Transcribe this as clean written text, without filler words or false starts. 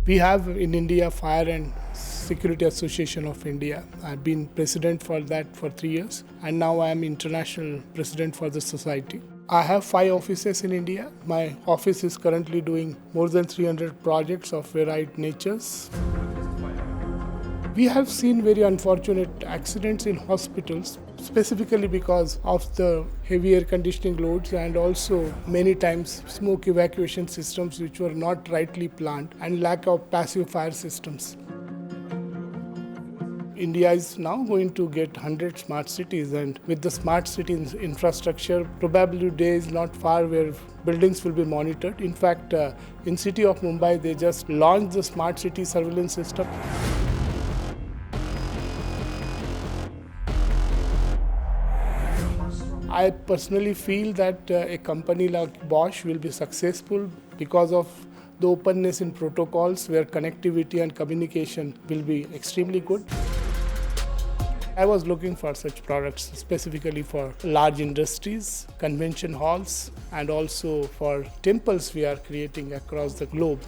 We have in India Fire and Security Association of India. I've been president for that for 3 years, and now I am international president for the society. I have 5 offices in India. My office is currently doing more than 300 projects of varied natures. We have seen very unfortunate accidents in hospitals, specifically because of the heavy air conditioning loads and also many times smoke evacuation systems which were not rightly planned and lack of passive fire systems. India is now going to get 100 smart cities, and with the smart city infrastructure, probably day is not far where buildings will be monitored. In fact, in city of Mumbai, they just launched the smart city surveillance system. I personally feel that a company like Bosch will be successful because of the openness in protocols where connectivity and communication will be extremely good. I was looking for such products specifically for large industries, convention halls, and also for temples we are creating across the globe.